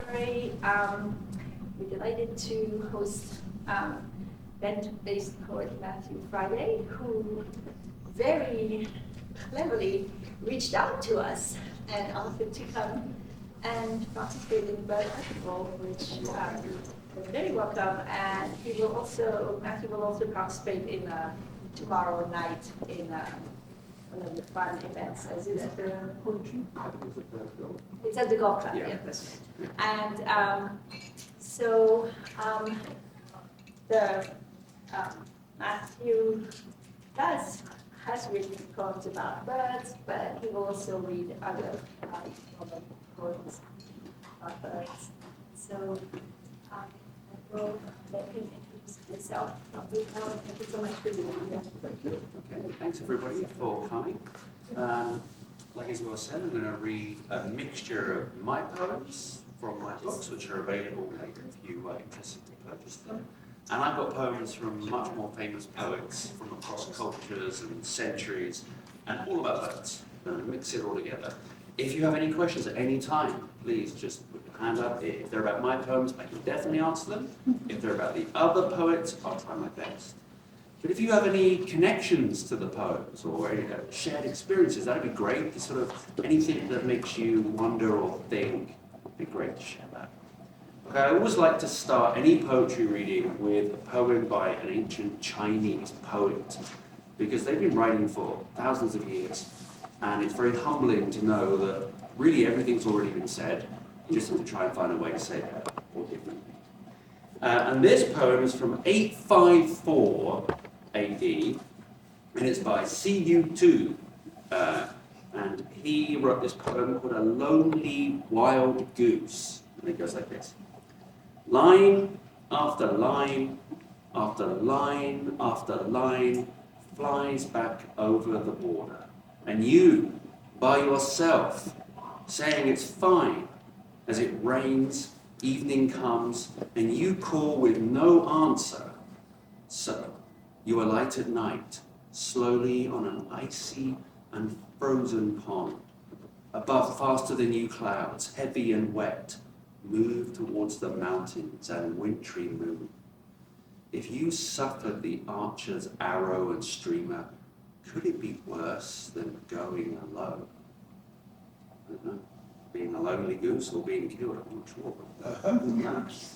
We're delighted to host Bent-based poet Matthew Friday, who very cleverly reached out to us and offered to come and participate in the Bud Festival, which we're very welcome. And Matthew will also participate in tomorrow night in one of the fun events. Is it at the poetry? It's at the golf club. Yeah, that's right. And Matthew has written poems about birds, but he will also read other poems about birds. So I will let him introduce himself. Thank you so much for being here. Thank you. Okay, thanks everybody for coming. Like Isabel said, I'm going to read a mixture of my poems from my books, which are available later if you are interested to purchase them. And I've got poems from much more famous poets from across cultures and centuries, and all about birds. I'm going to mix it all together. If you have any questions at any time, please just put your hand up. If they're about my poems, I can definitely answer them. If they're about the other poets, I'll try my best. But if you have any connections to the poems or any shared experiences, that'd be great. Sort of anything that makes you wonder or think, would be great to share that. Okay, I always like to start any poetry reading with a poem by an ancient Chinese poet, because they've been writing for thousands of years, and it's very humbling to know that really everything's already been said. You just have to try and find a way to say it more differently. And this poem is from 854 AD, and it's by Cu and he wrote this poem called A Lonely Wild Goose, and it goes like this. Line after line after line after line flies back over the border, and you, by yourself, saying it's fine. As it rains, evening comes, and you call with no answer. So, you alight at night, slowly on an icy and frozen pond. Above, faster than you clouds, heavy and wet, move towards the mountains and wintry moon. If you suffered the archer's arrow and streamer, could it be worse than going alone? I don't know. Being a lonely goose or being killed, I'm not sure.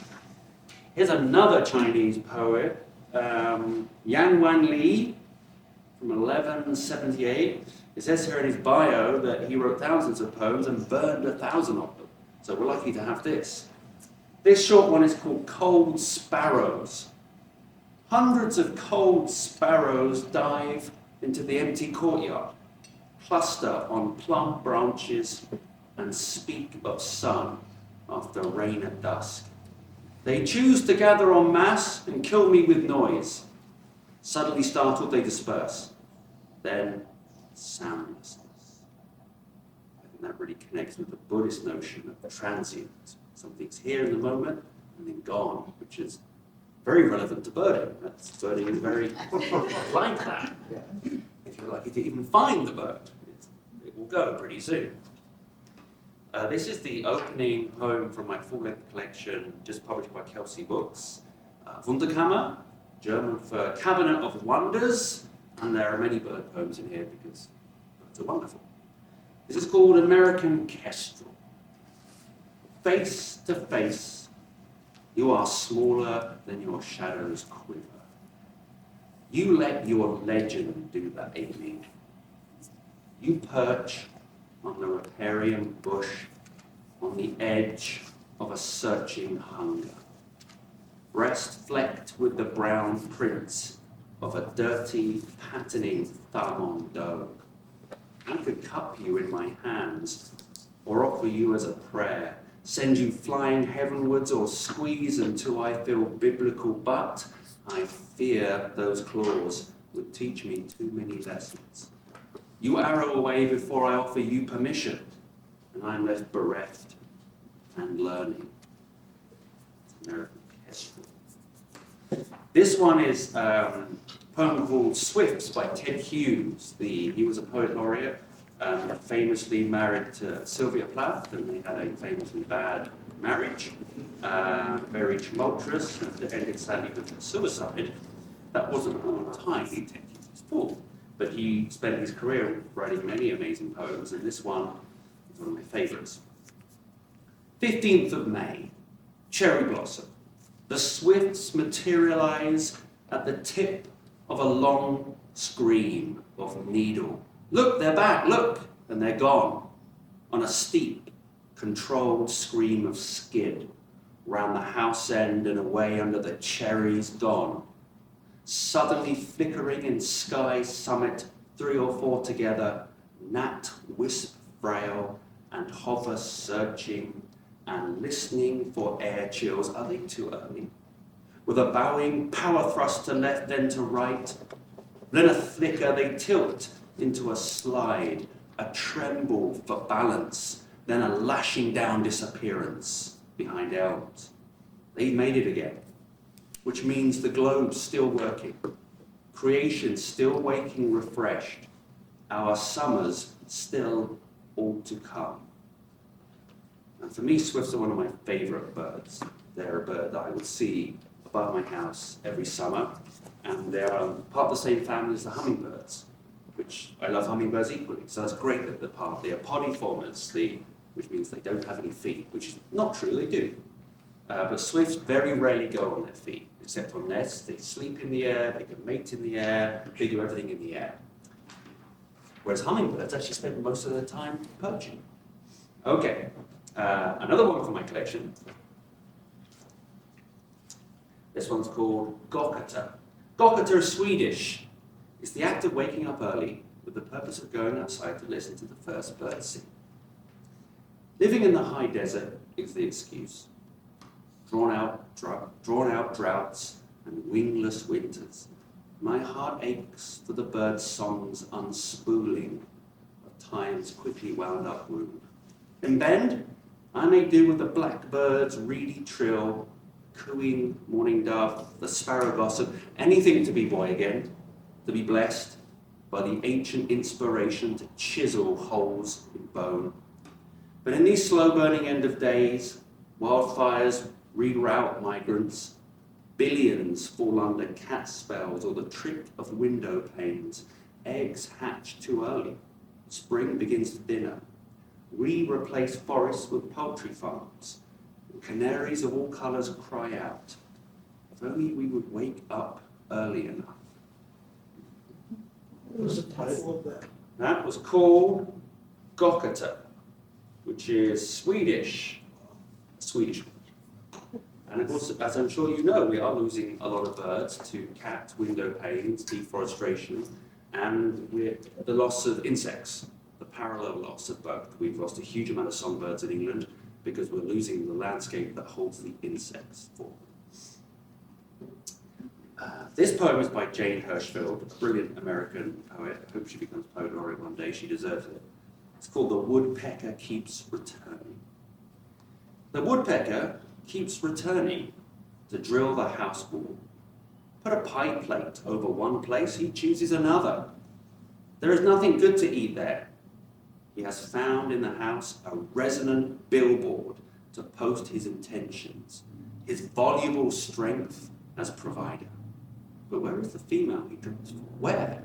Here's another Chinese poet, Yan Wanli, from 1178. It says here in his bio that he wrote thousands of poems and burned 1,000 of them. So we're lucky to have this. This short one is called Cold Sparrows. Hundreds of cold sparrows dive into the empty courtyard, cluster on plum branches, and speak of sun after rain at dusk. They choose to gather en masse and kill me with noise. Suddenly startled, they disperse. Then, soundlessness. I think that really connects with the Buddhist notion of transient. Something's here in the moment and then gone, which is very relevant to birding. Birding is very like that. If you're lucky to even find the bird, it will go pretty soon. This is the opening poem from my full-length collection, just published by Kelsey Books. Wunderkammer, German for Cabinet of Wonders, and there are many bird poems in here because birds are wonderful. This is called American Kestrel. Face to face, you are smaller than your shadows quiver. You let your legend do the aiming. You perch on the riparian bush, on the edge of a searching hunger. Breast flecked with the brown prints of a dirty, patterning thumb on dough. I could cup you in my hands, or offer you as a prayer, send you flying heavenwards, or squeeze until I feel biblical, but I fear those claws would teach me too many lessons. You arrow away before I offer you permission, and I'm left bereft and learning. It's American Kestrel. This one is a poem called Swifts by Ted Hughes. He was a poet laureate, famously married to Sylvia Plath, and they had a famously bad marriage, very tumultuous, and ended sadly with suicide. That wasn't entirely his fault, but he spent his career writing many amazing poems, and this one is one of my favourites. 15th of May, cherry blossom. The swifts materialize at the tip of a long scream of needle. Look, they're back, look, and they're gone. On a steep, controlled scream of skid, round the house end and away under the cherries gone. Suddenly flickering in sky summit, 3 or 4 together, gnat wisp frail and hover searching and listening for air chills. Are they too early? With a bowing power thrust to left then to right, then a flicker they tilt into a slide, a tremble for balance, then a lashing down disappearance behind elms. They made it again, which means the globe's still working, creation still waking refreshed, our summers still all to come. And for me, swifts are one of my favourite birds. They're a bird that I would see above my house every summer, and they're part of the same family as the hummingbirds, which I love hummingbirds equally. So that's great that they're part. They are podiformers, which means they don't have any feet, which is not true, they do. But swifts very rarely go on their feet, except on nests. They sleep in the air, they can mate in the air, they do everything in the air. Whereas hummingbirds actually spend most of their time perching. Okay, another one from my collection. This one's called Gockata. Gockata is Swedish. It's the act of waking up early with the purpose of going outside to listen to the first bird sing. Living in the high desert is the excuse. Drawn out droughts and wingless winters. My heart aches for the bird song's unspooling of time's quickly wound up wound. In Bend, I may do with the blackbird's reedy trill, cooing morning dove, the sparrow gossip, anything to be boy again, to be blessed by the ancient inspiration to chisel holes in bone. But in these slow-burning end of days, wildfires reroute migrants, billions fall under cat spells or the trick of window panes, eggs hatch too early, spring begins to dinner. We replace forests with poultry farms, and canaries of all colours cry out. If only we would wake up early enough. What was the title of that? That was called Gockata, which is Swedish. And of course, as I'm sure you know, we are losing a lot of birds to cat window panes, deforestation, and the loss of insects, the parallel loss of both. We've lost a huge amount of songbirds in England because we're losing the landscape that holds the insects for them. This poem is by Jane Hirschfield, a brilliant American poet. I hope she becomes poet laureate one day. She deserves it. It's called The Woodpecker Keeps Returning. The woodpecker keeps returning to drill the house wall. Put a pie plate over one place, he chooses another. There is nothing good to eat there. He has found in the house a resonant billboard to post his intentions, his voluble strength as provider. But where is the female he dreams for? Where?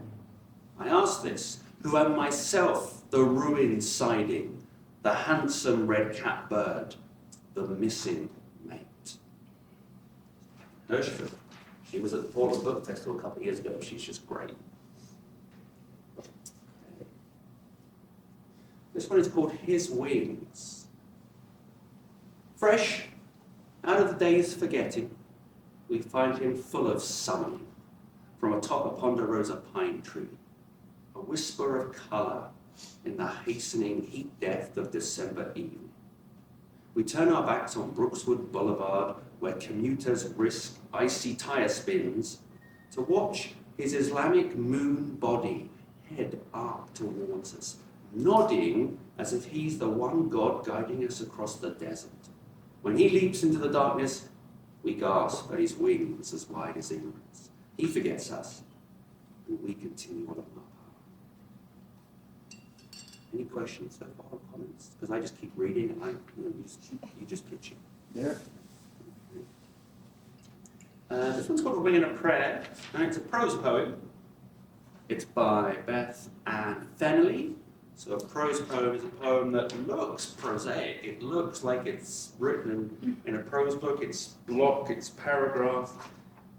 I ask this, who am myself the ruin siding, the handsome red-capped bird, the missing mate. Hirschfield. She was at the Portland Book Festival a couple of years ago. She's just great. This one is called His Wings. Fresh out of the day's forgetting, we find him full of summoning from atop a ponderosa pine tree, a whisper of colour in the hastening heat death of December evening. We turn our backs on Brookswood Boulevard, where commuters risk icy tire spins, to watch his Islamic moon body head up towards us, nodding as if he's the one God guiding us across the desert. When he leaps into the darkness, we gasp at his wings as wide as ignorance. He forgets us, and we continue on our path. Any questions so far or comments? Because I just keep reading and you just pitch it. Yeah. This one's called A Ring and a Prayer, and it's a prose poem. It's by Beth Ann Fennelly. So a prose poem is a poem that looks prosaic. It looks like it's written in a prose book. It's block, it's paragraph,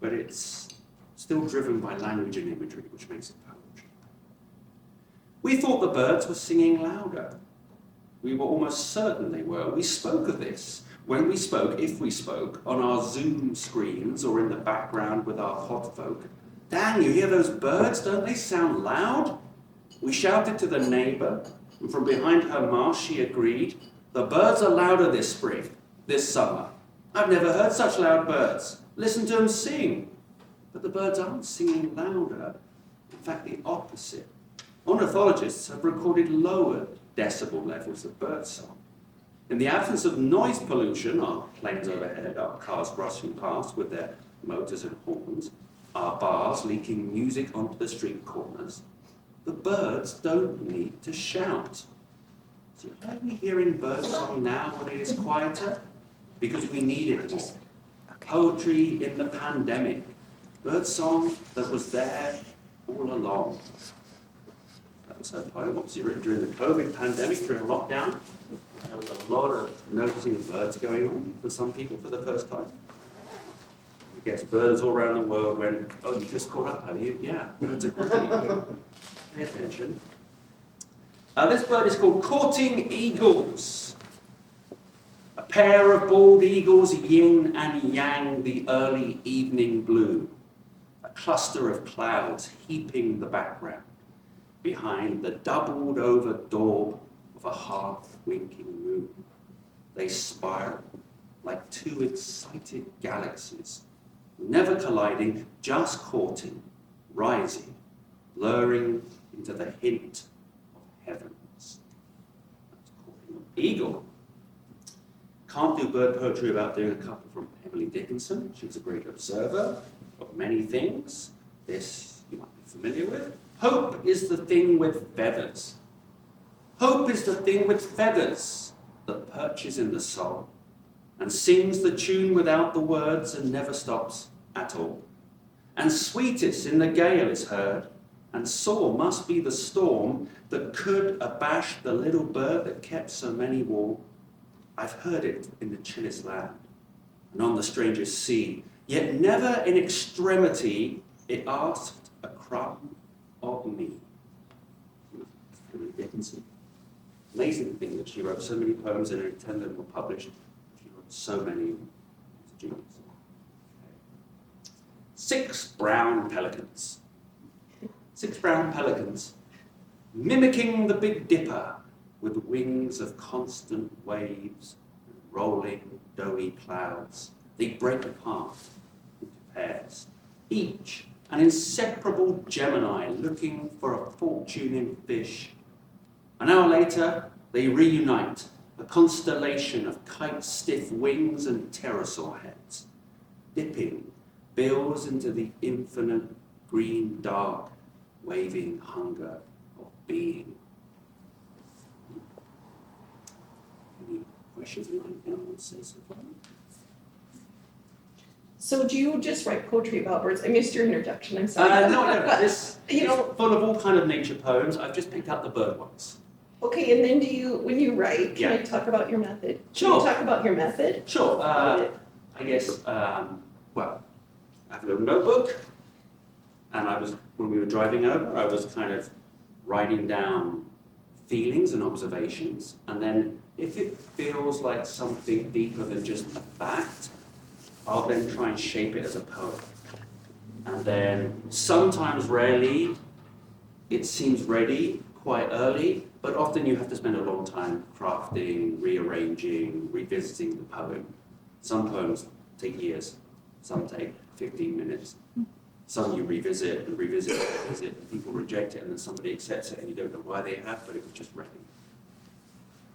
but it's still driven by language and imagery, which makes it poetry. We thought the birds were singing louder. We were almost certain they were. We spoke of this when we spoke, if we spoke, on our Zoom screens or in the background with our pod folk. Dan, you hear those birds? Don't they sound loud? We shouted to the neighbour, and from behind her mast she agreed. The birds are louder this spring, this summer. I've never heard such loud birds. Listen to them sing. But the birds aren't singing louder. In fact, the opposite. Ornithologists have recorded lower decibel levels of birdsong. In the absence of noise pollution, our planes overhead, our cars rushing past with their motors and horns, our bars leaking music onto the street corners, the birds don't need to shout. So are we hearing birdsong now when it is quieter? Because we need it more. Poetry in the pandemic. Birdsong that was there all along. That was her poem, obviously written during the COVID pandemic, during lockdown. There was a lot of noticing of birds going on for some people for the first time. I guess birds all around the world went, oh, you just caught up, have you? Yeah, birds are great. Pay attention. This bird is called Courting Eagles. A pair of bald eagles, yin and yang, the early evening blue. A cluster of clouds heaping the background behind the doubled over daub of a half-winking moon. They spiral like two excited galaxies, never colliding, just courting, rising, blurring into the hint of heavens. That's Courting an Eagle. Can't do bird poetry without doing a couple from Emily Dickinson. She's a great observer of many things. This you might be familiar with. Hope is the thing with feathers. Hope is the thing with feathers that perches in the soul and sings the tune without the words and never stops at all. And sweetest in the gale is heard, and sore must be the storm that could abash the little bird that kept so many warm. I've heard it in the chillest land and on the strangest sea, yet never in extremity it asked a crumb of me. Emily Dickinson. Amazing thing that she wrote so many poems and only 10 of them were published. She wrote so many. It's a genius. 6 brown pelicans. 6 brown pelicans, mimicking the Big Dipper with wings of constant waves and rolling doughy clouds. They break apart into pairs, each an inseparable Gemini looking for a fortune in fish. An hour later, they reunite, a constellation of kite-stiff wings and pterosaur heads, dipping bills into the infinite green dark, waving hunger of being. Any questions? Anyone want to say something? So do you just write poetry about birds? I missed your introduction, I'm sorry. No, this You know- is full of all kind of nature poems. I've just picked out the bird ones. Okay, and then when you write, can I Yeah. talk about your method? Sure. Can you talk about your method? Sure. I guess, well, I have a little notebook, and when we were driving over, I was kind of writing down feelings and observations, and then if it feels like something deeper than just a fact, I'll then try and shape it as a poem. And then sometimes, rarely, it seems ready quite early, but often you have to spend a long time crafting, rearranging, revisiting the poem. Some poems take years, some take 15 minutes. Some you revisit and revisit and revisit, and people reject it, and then somebody accepts it, and you don't know why they have, but it was just ready.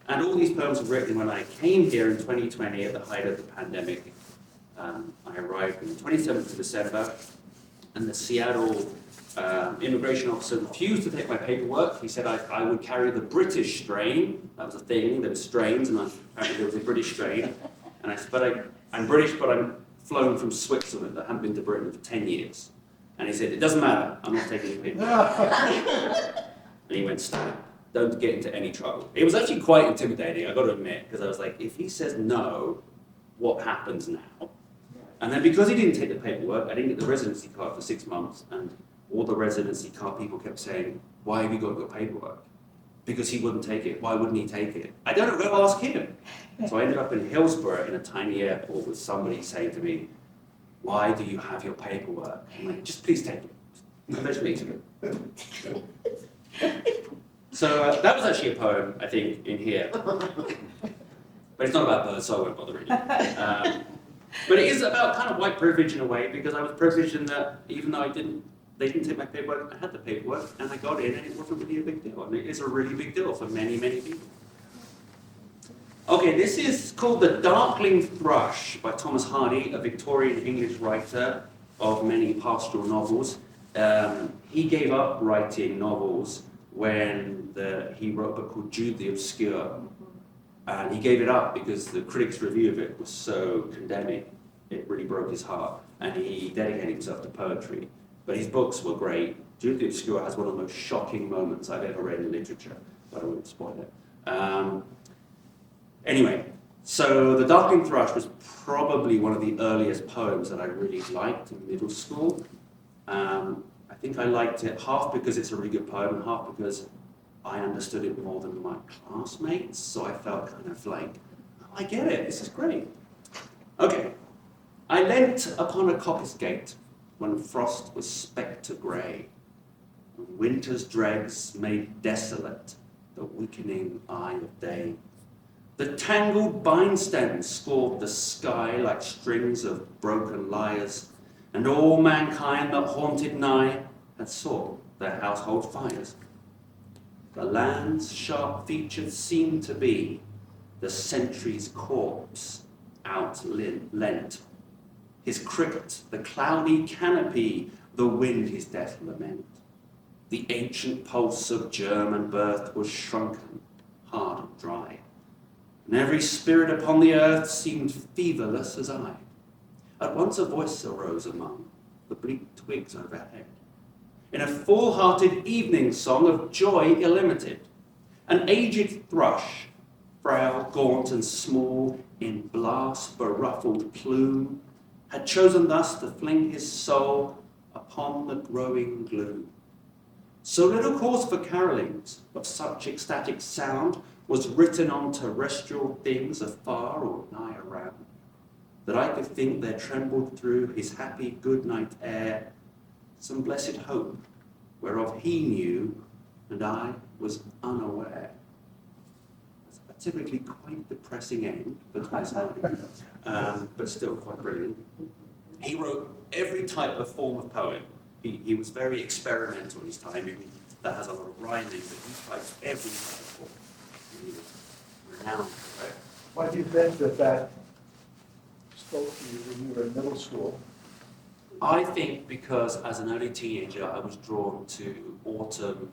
And all these poems were written when I came here in 2020 at the height of the pandemic. I arrived on the 27th of December, and the Seattle immigration officer refused to take my paperwork. He said I would carry the British strain. That was a thing. There were strains, and apparently there was a British strain. And I said, but I'm British, but I'm flown from Switzerland. I haven't been to Britain for 10 years. And he said, it doesn't matter. I'm not taking your paperwork. And he went, stop. Don't get into any trouble. It was actually quite intimidating, I've got to admit, because I was like, if he says no, what happens now? And then because he didn't take the paperwork, I didn't get the residency card for 6 months, and all the residency card people kept saying, why have you got your paperwork? Because he wouldn't take it. Why wouldn't he take it? I don't know, go ask him. So I ended up in Hillsborough in a tiny airport with somebody saying to me, why do you have your paperwork? I'm like, just please take it. Congratulations. So that was actually a poem, I think, in here. But it's not about birds, so I won't bother reading it. But it is about kind of white privilege in a way, because I was privileged in that even though they didn't take my paperwork, I had the paperwork, and I got in, and it wasn't really a big deal. And it is a really big deal for many, many people. Okay, this is called The Darkling Thrush by Thomas Harney, a Victorian English writer of many pastoral novels. He gave up writing novels when he wrote a book called Jude the Obscure. And he gave it up because the critics' review of it was so condemning. It really broke his heart. And he dedicated himself to poetry. But his books were great. Jude the Obscure has one of the most shocking moments I've ever read in literature, but I won't spoil it. Anyway, so The Darkling Thrush was probably one of the earliest poems that I really liked in middle school. I think I liked it half because it's a really good poem and half because I understood it more than my classmates, so I felt kind of like, oh, I get it, this is great. Okay. I leant upon a coppice gate when frost was spectre grey, and winter's dregs made desolate the weakening eye of day. The tangled vine stems scored the sky like strings of broken lyres, and all mankind that haunted nigh had sought their household fires. The land's sharp features seemed to be the sentry's corpse outlent. His crypt, the cloudy canopy, the wind his death lament. The ancient pulse of German birth was shrunken, hard and dry, and every spirit upon the earth seemed feverless as I. At once a voice arose among the bleak twigs overhead, in a full-hearted evening song of joy illimited. An aged thrush, frail, gaunt, and small, in blast beruffled plume, had chosen thus to fling his soul upon the growing gloom. So little cause for carolings of such ecstatic sound was written on terrestrial things afar or nigh around, that I could think there trembled through his happy good night air some blessed hope, whereof he knew and I was unaware. That's a typically quite depressing end, but still quite brilliant. He wrote every type of form of poem. He was very experimental in his time. That has a lot of rhyming, but he writes every type of form. He was renowned for it. Why do you think that spoke to you when you were in middle school? I think because as an early teenager, I was drawn to autumn,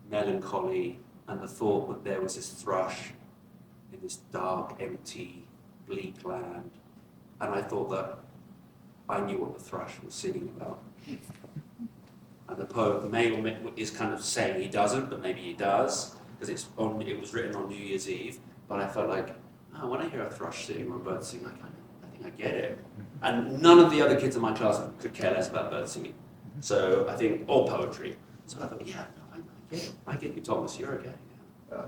melancholy, and the thought that there was this thrush in this dark, empty, bleak land. And I thought that I knew what the thrush was singing about. And the poet is kind of saying he doesn't, but maybe he does, because it was written on New Year's Eve. But I felt like, when I hear a thrush sing or a bird sing, I think I get it. And none of the other kids in my class could care less about bird singing. So I think, or poetry. So I thought, I get it. I get you, Thomas, you're okay. Yeah.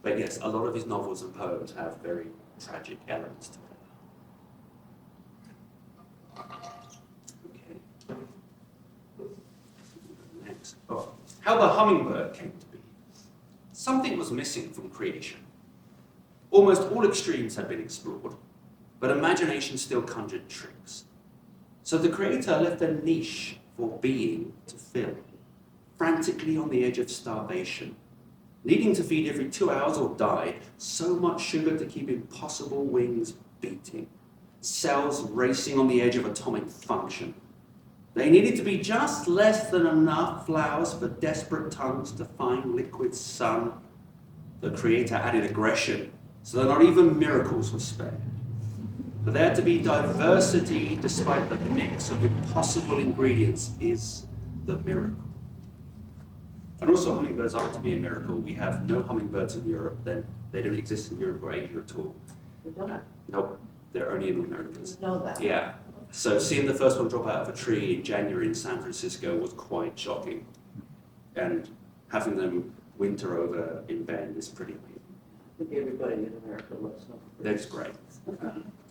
But yes, a lot of his novels and poems have very tragic elements to them. Okay. Next. How the hummingbird came to be. Something was missing from creation. Almost all extremes had been explored, but imagination still conjured tricks. So the creator left a niche for being to fill, frantically on the edge of starvation, needing to feed every 2 hours or die, so much sugar to keep impossible wings beating, cells racing on the edge of atomic function. They needed to be just less than enough flowers for desperate tongues to find liquid sun. The Creator added aggression, so that not even miracles were spared. For there to be diversity despite the mix of impossible ingredients is the miracle. And also hummingbirds aren't to be a miracle. We have no hummingbirds in Europe, then they don't exist in Europe or Asia at all. We don't Nope, they're only in the Americas. know that. Yeah. So seeing the first one drop out of a tree in January in San Francisco was quite shocking. And having them winter over in Bend is pretty amazing. I think everybody in America loves them. That's great.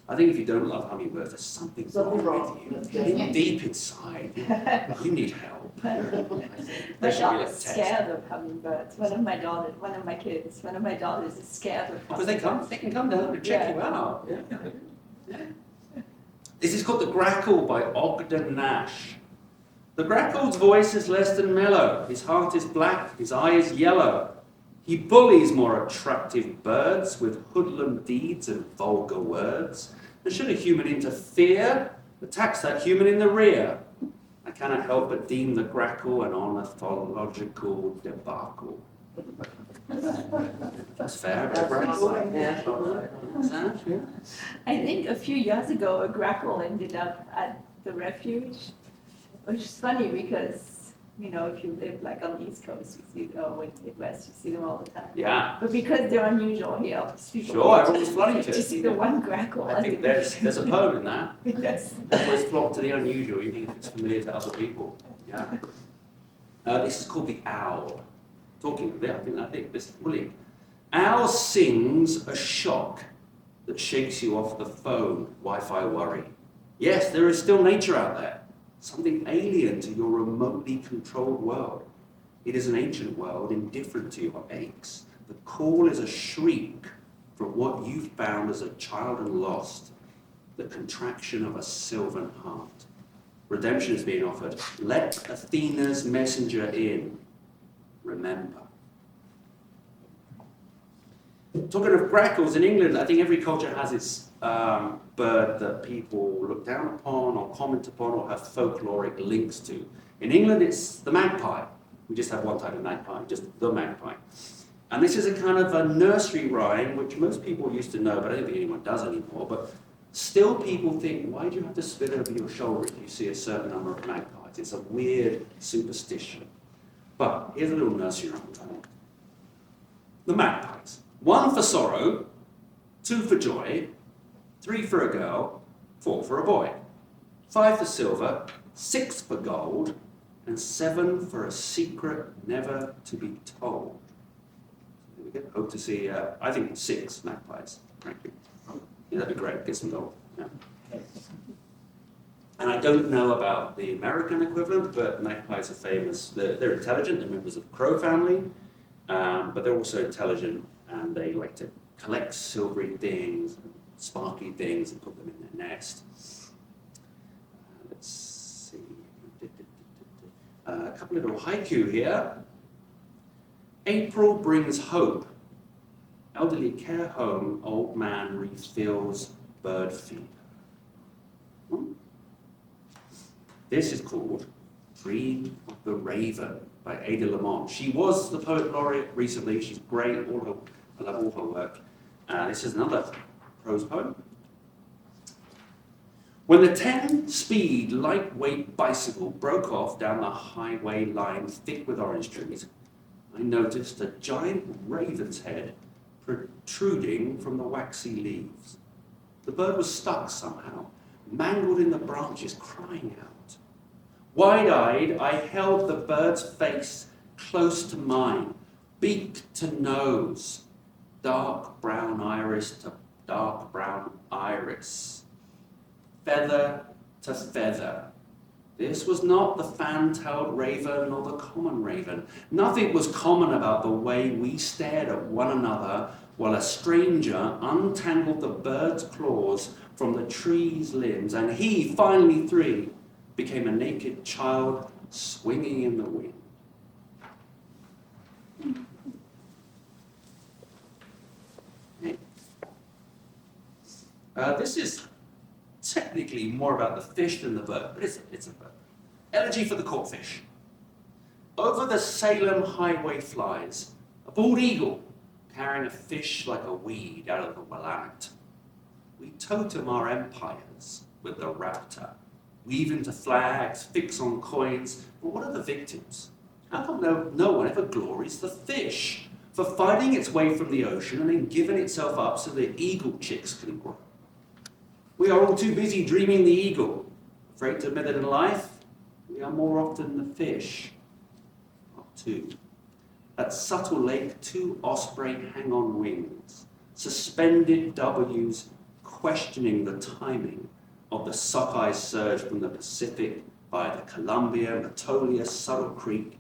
I think if you don't love hummingbirds, there's something wrong with you. Deep inside, you need help. My They should be daughter like is tests. scared of hummingbirds. One of my daughters is scared of Because hummingbirds. they can come down and check you out. Yeah. This is called The Grackle by Ogden Nash. The grackle's voice is less than mellow. His heart is black, his eye is yellow. He bullies more attractive birds with hoodlum deeds and vulgar words. And should a human interfere, attacks that human in the rear. I cannot help but deem the grackle an ornithological debacle. That's fair. The grackle. Yeah. I think a few years ago, a grackle ended up at the refuge, which is funny because, you know, if you live like on the East Coast, you see them, or in the Midwest, you see them all the time. Yeah. But because they're unusual here, people Sure, everyone's flooding to to it. see the one grackle. I think there's a poem in that. Yes. Always flock to the unusual, even if it's familiar to other people. Yeah. This is called the owl. I think this is brilliant. Owl sings a shock that shakes you off the phone, Wi-Fi worry. Yes, there is still nature out there, something alien to your remotely controlled world. It is an ancient world, indifferent to your aches. The call is a shriek from what you found as a child and lost, the contraction of a sylvan heart. Redemption is being offered. Let Athena's messenger in. Remember. Talking of grackles, in England, I think every culture has its bird that people look down upon or comment upon or have folkloric links to. In England, it's the magpie. We just have one type of magpie, just the magpie. And this is a kind of a nursery rhyme, which most people used to know, but I don't think anyone does anymore. But still people think, why do you have to spit over your shoulder if you see a certain number of magpies? It's a weird superstition. But here's a little nursery rhyme. The magpies. 1 for sorrow, 2 for joy, 3 for a girl, 4 for a boy, 5 for silver, 6 for gold, and 7 for a secret never to be told. We can hope to see, I think 6 magpies, frankly. Yeah, that'd be great, get some gold. Yeah. And I don't know about the American equivalent, but magpies are famous. They're intelligent, they're members of the crow family, but they're also intelligent, and they like to collect silvery things, sparkly things, and put them in their nest. Let's see. A couple little haiku here. April brings hope. Elderly care home, old man refills bird feeder. This is called Dream of the Raven by Ada Lamont. She was the poet laureate recently. She's great. I love all her work. This is another prose poem. When the 10-speed lightweight bicycle broke off down the highway line thick with orange trees, I noticed a giant raven's head protruding from the waxy leaves. The bird was stuck somehow, mangled in the branches, crying out. Wide-eyed, I held the bird's face close to mine, beak to nose, dark brown iris to dark brown iris, feather to feather. This was not the fan-tailed raven or the common raven. Nothing was common about the way we stared at one another while a stranger untangled the bird's claws from the tree's limbs, and he, finally free, became a naked child swinging in the wind. This is technically more about the fish than the bird, but it's a bird. Elegy for the caught fish. Over the Salem highway flies a bald eagle carrying a fish like a weed out of the Willamette. We totem our empires with the raptor, weave into flags, fix on coins, but what are the victims? How come no one ever glories the fish for finding its way from the ocean and then giving itself up so the eagle chicks can grow? We are all too busy dreaming the eagle, afraid to admit that in life, we are more often the fish. Part 2. At subtle lake, 2 osprey hang on wings, suspended W's questioning the timing of the sockeye surge from the Pacific by the Columbia, Matolia, Subtle Creek.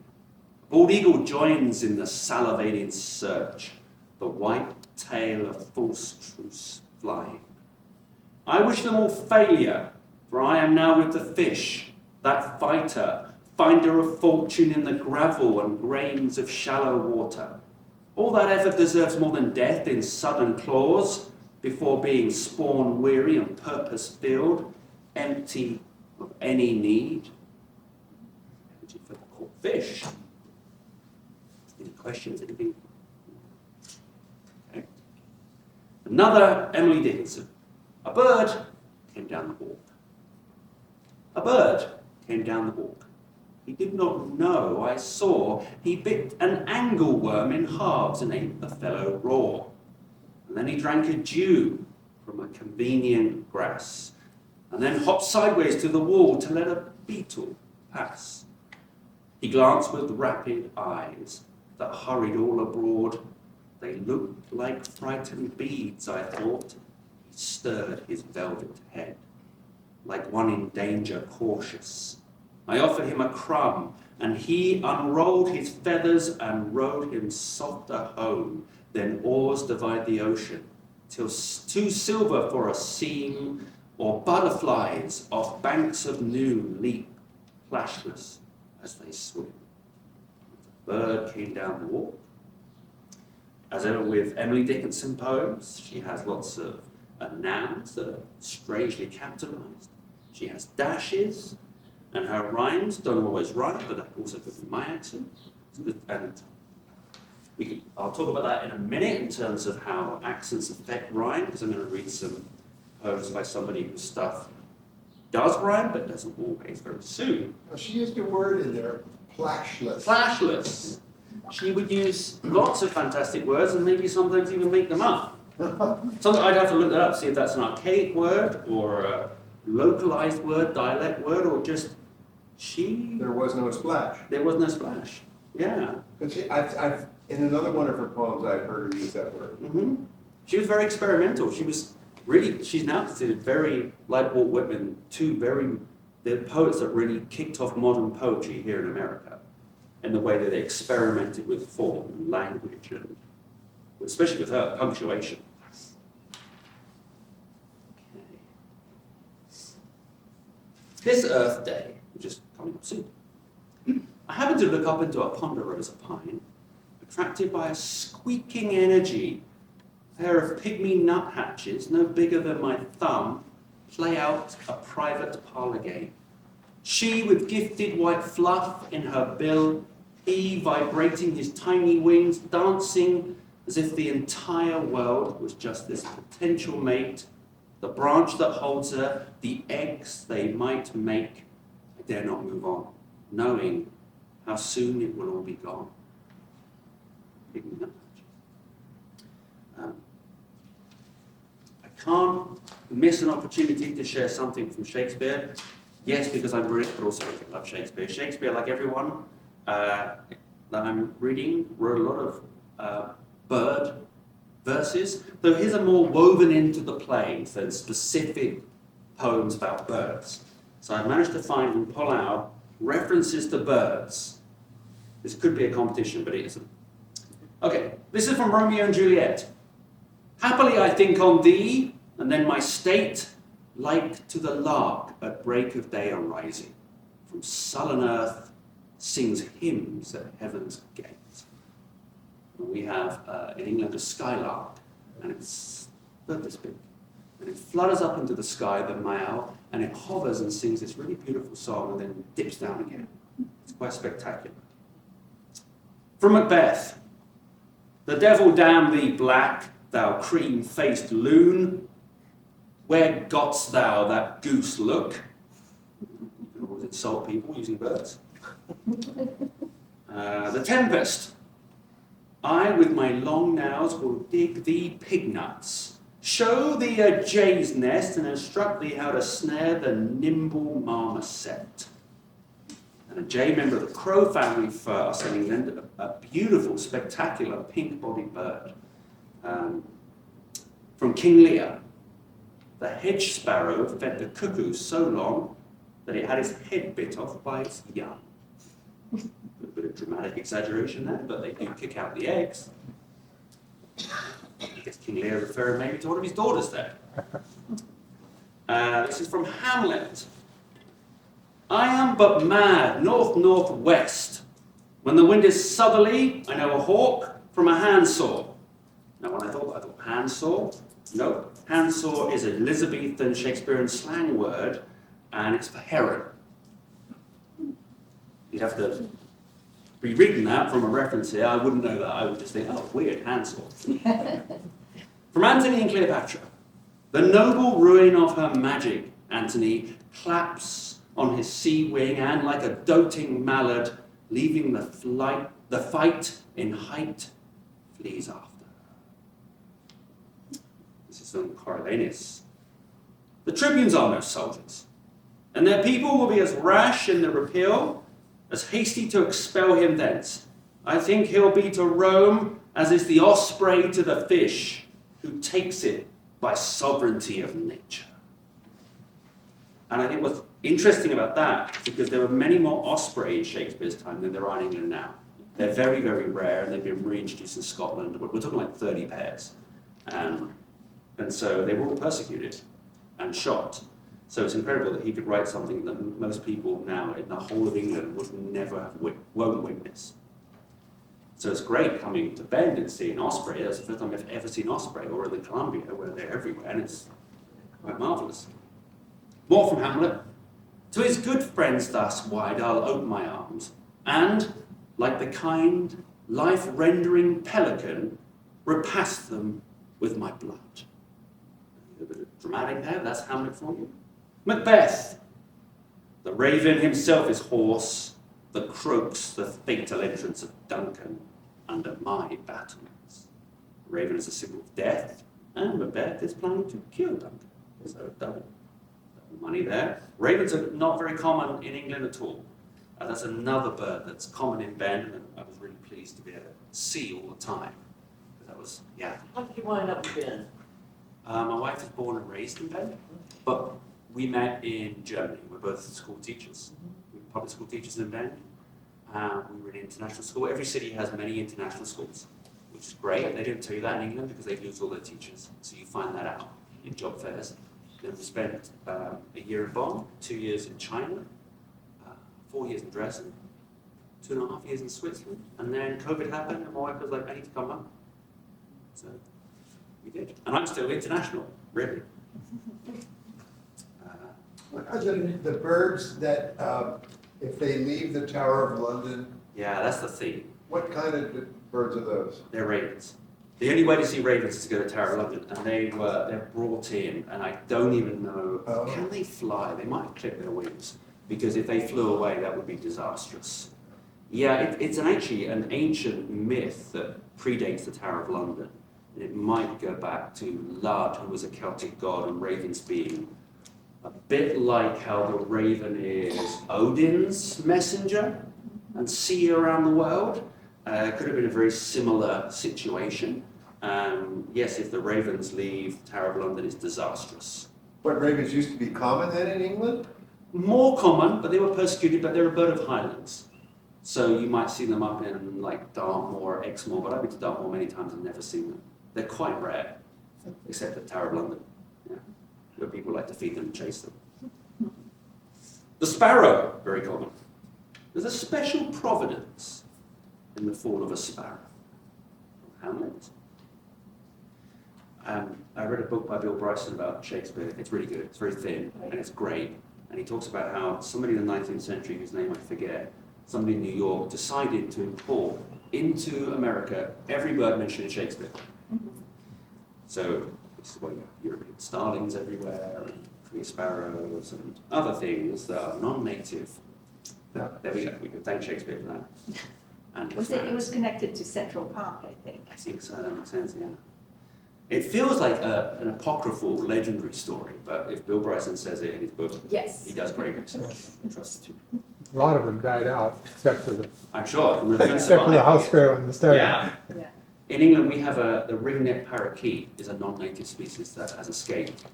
Bald eagle joins in the salivating search, the white tail of false truce flying. I wish them all failure, for I am now with the fish, that fighter, finder of fortune in the gravel and grains of shallow water. All that effort deserves more than death in sudden claws, before being spawn weary and purpose filled, empty of any need. Energy for the caught fish. Any questions? Anything? Okay. Another Emily Dickinson. A bird came down the walk. A bird came down the walk. He did not know I saw he bit an angleworm in halves and ate the fellow raw. And then he drank a dew from a convenient grass, and then hopped sideways to the wall to let a beetle pass. He glanced with rapid eyes that hurried all abroad. They looked like frightened beads, I thought. He stirred his velvet head, like one in danger cautious. I offered him a crumb, and he unrolled his feathers and rowed him softer home. Then oars divide the ocean, till too silver for a seam, or butterflies off banks of noon leap flashless as they swim. The bird came down the walk. As ever with Emily Dickinson poems, she has lots of nouns that are strangely capitalized. She has dashes, and her rhymes don't always rhyme, but that also could be my accent. And I'll talk about that in a minute in terms of how accents affect rhyme, because I'm going to read some poems by somebody whose stuff does rhyme, but doesn't always very soon. Now, she used a word in there, flashless. Flashless. She would use lots of fantastic words and maybe sometimes even make them up. I'd have to look that up, see if that's an archaic word or a localized word, dialect word, or just There was no splash. There was no splash. Yeah. But I've in another one of her poems, I've heard her use that word. Mm-hmm. She was very experimental. She's now considered very, like Walt Whitman, the poets that really kicked off modern poetry here in America, in the way that they experimented with form and language, and especially with her punctuation. Okay. This Earth Day, which is coming up soon, I happened to look up into a ponderosa pine, attracted by a squeaking energy. A pair of pygmy nuthatches, no bigger than my thumb, play out a private parlour game. She with gifted white fluff in her bill, he vibrating his tiny wings, dancing as if the entire world was just this potential mate, the branch that holds her, the eggs they might make. I dare not move on, knowing how soon it will all be gone. Pygmy nuthatches. I can't miss an opportunity to share something from Shakespeare. Yes, because I'm British, but also because I love Shakespeare. Shakespeare, like everyone that I'm reading, wrote a lot of bird verses, though his are more woven into the plays than specific poems about birds. So I've managed to find and pull out references to birds. This could be a competition, but it isn't. Okay, this is from Romeo and Juliet. Happily I think on thee, and then my state, like to the lark at break of day arising, from sullen earth sings hymns at heaven's gate. And we have in England a skylark, and it's about this big. And it flutters up into the sky, the male, and it hovers and sings this really beautiful song and then dips down again. It's quite spectacular. From Macbeth. The devil damn thee black, thou cream-faced loon. Where gotst thou that goose look? You can always insult people using birds. The Tempest. I with my long nails will dig thee pig nuts. Show thee a jay's nest and instruct thee how to snare the nimble marmoset. And a jay member of the crow family first in England, a beautiful, spectacular pink-bodied bird. From King Lear, the hedge sparrow fed the cuckoo so long that it had its head bit off by its young. A bit of dramatic exaggeration there, but they do kick out the eggs. I guess King Lear referring maybe to one of his daughters there. This is from Hamlet. I am but mad, north-northwest. When the wind is southerly, I know a hawk from a handsaw. Now when I thought handsaw? No, handsaw is an Elizabethan Shakespearean slang word, and it's for heron. You'd have to be reading that from a reference here. I wouldn't know that. I would just think, oh, weird, handsaw. From Antony and Cleopatra. The noble ruin of her magic, Antony claps on his sea wing and, like a doting mallard, leaving the fight in height, flees after. This is from Coriolanus. The tribunes are no soldiers, and their people will be as rash in the repeal, as hasty to expel him thence. I think he'll be to Rome as is the osprey to the fish, who takes it by sovereignty of nature. And I think what's interesting about that is because there were many more osprey in Shakespeare's time than there are in England now. They're very, very rare, and they've been reintroduced in Scotland. We're talking like 30 pairs. And so they were all persecuted and shot. So it's incredible that he could write something that most people now in the whole of England won't witness. So it's great coming to Bend and seeing osprey. That's the first time I've ever seen osprey, or in the Columbia, where they're everywhere, and it's quite marvellous. More from Hamlet. To his good friends thus wide I'll open my arms, and, like the kind, life-rendering pelican, repast them with my blood. A bit of dramatic there, that's Hamlet for you. Macbeth. The raven himself is hoarse, the croaks the fatal entrance of Duncan under my battlements. Raven is a symbol of death, and Macbeth is planning to kill Duncan. So double money there. Ravens are not very common in England at all. That's another bird that's common in Bend, and I was really pleased to be able to see all the time. That was, yeah. How did you wind up in Bend? My wife was born and raised in Bend, but we met in Germany. We're both school teachers. We're public school teachers in Bend. We were in international school. Every city has many international schools, which is great. They don't tell you that in England because they lose all their teachers. So you find that out in job fairs. Then we spent a year in Bonn, 2 years in China, 4 years in Dresden, 2.5 years in Switzerland, and then COVID happened and my wife was like, I need to come home. So we did. And I'm still international, really. What are the birds that, if they leave the Tower of London, Yeah, that's the theme. what kind of birds are those? They're ravens. The only way to see ravens is to go to Tower of London, and they're brought in, and I don't even know, can they fly? They might clip their wings, because if they flew away, that would be disastrous. Yeah, it's actually an ancient myth that predates the Tower of London. It might go back to Lud, who was a Celtic god, and ravens being a bit like how the raven is Odin's messenger and seer around the world. Could have been a very similar situation. Yes, if the ravens leave, Tower of London is disastrous. What, ravens used to be common then in England? More common, but they were persecuted, but they're a bird of highlands. So you might see them up in like Dartmoor, Exmoor, but I've been to Dartmoor many times and never seen them. They're quite rare, except at Tower of London, where people like to feed them and chase them. The sparrow, very common. There's a special providence in the fall of a sparrow. Hamlet. I read a book by Bill Bryson about Shakespeare. It's really good. It's very thin and it's great. And he talks about how somebody in the 19th century, whose name I forget, somebody in New York decided to import into America every bird mentioned in Shakespeare. So this is why you have European starlings everywhere, and tree sparrows, and other things that are non-native. There we go. We can thank Shakespeare for that. And It was connected to Central Park, I think. I think so. That makes sense. Yeah. It feels like an apocryphal, legendary story, but if Bill Bryson says it in his book, Yes. he does great research. Trust it. A lot of them died out, except for the I'm sure. house sparrow and the starling. Yeah. Yeah. In England, we have the ringneck parakeet is a non-native species that has escaped.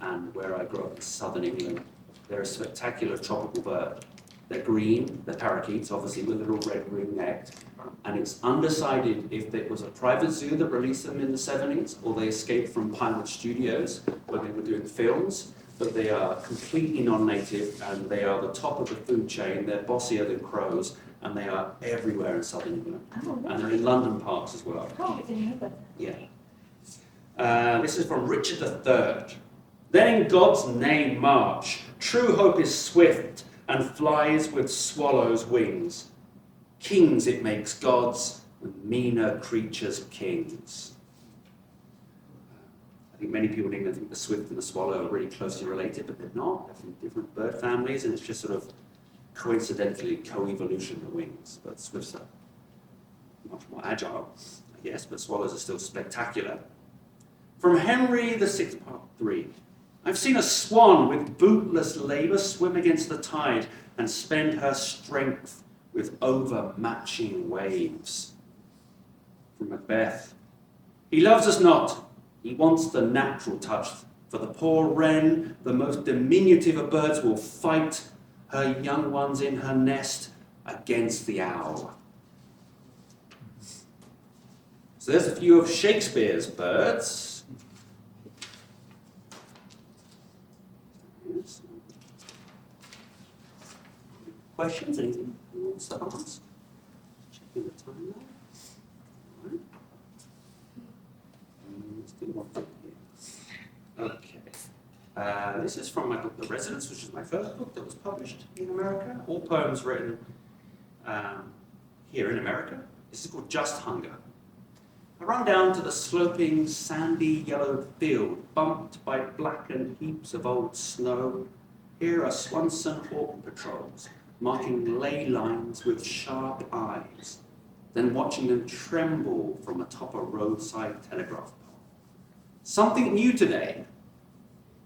And where I grew up in southern England, they're a spectacular tropical bird. They're green, they're parakeets, obviously, with a little red ring-necked. And it's undecided if it was a private zoo that released them in the 70s or they escaped from Pinewood Studios where they were doing films. But they are completely non-native and they are the top of the food chain. They're bossier than crows and they are everywhere in southern England. Oh, And they're in London parks as well. I didn't know that. Yeah. This is from Richard III. Then in God's name march. True hope is swift and flies with swallows' wings. Kings it makes gods, and meaner creatures kings. I think many people in England think the swift and the swallow are really closely related, but they're not. They're from different bird families, and it's just sort of coincidentally co-evolution of wings. But swifts are much more agile, I guess, but swallows are still spectacular. From Henry VI, Part 3. I've seen a swan with bootless labour swim against the tide and spend her strength with overmatching waves. From Macbeth. He loves us not. He wants the natural touch. For the poor wren, the most diminutive of birds, will fight her young ones in her nest against the owl. So there's a few of Shakespeare's birds. Questions? Anything you want to ask? Checking the time now. All right. Let's do one thing here. Okay. This is from my book, The Residence, which is my first book that was published in America. All poems written here in America. This is called Just Hunger. I run down to the sloping, sandy, yellow field, bumped by blackened heaps of old snow. Here are Swanson Hawk patrols, marking ley lines with sharp eyes, then watching them tremble from atop a roadside telegraph pole. Something new today.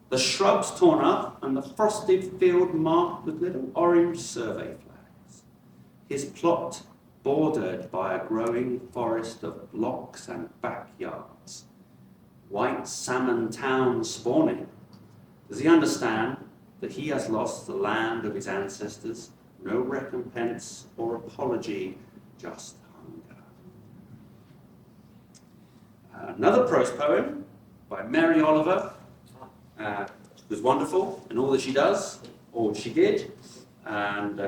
The shrubs torn up and the frosted field marked with little orange survey flags. His plot bordered by a growing forest of blocks and backyards. White salmon town spawning. Does he understand that he has lost the land of his ancestors? No recompense or apology, just hunger. Another prose poem by Mary Oliver, who's wonderful in all that she does, or she did. And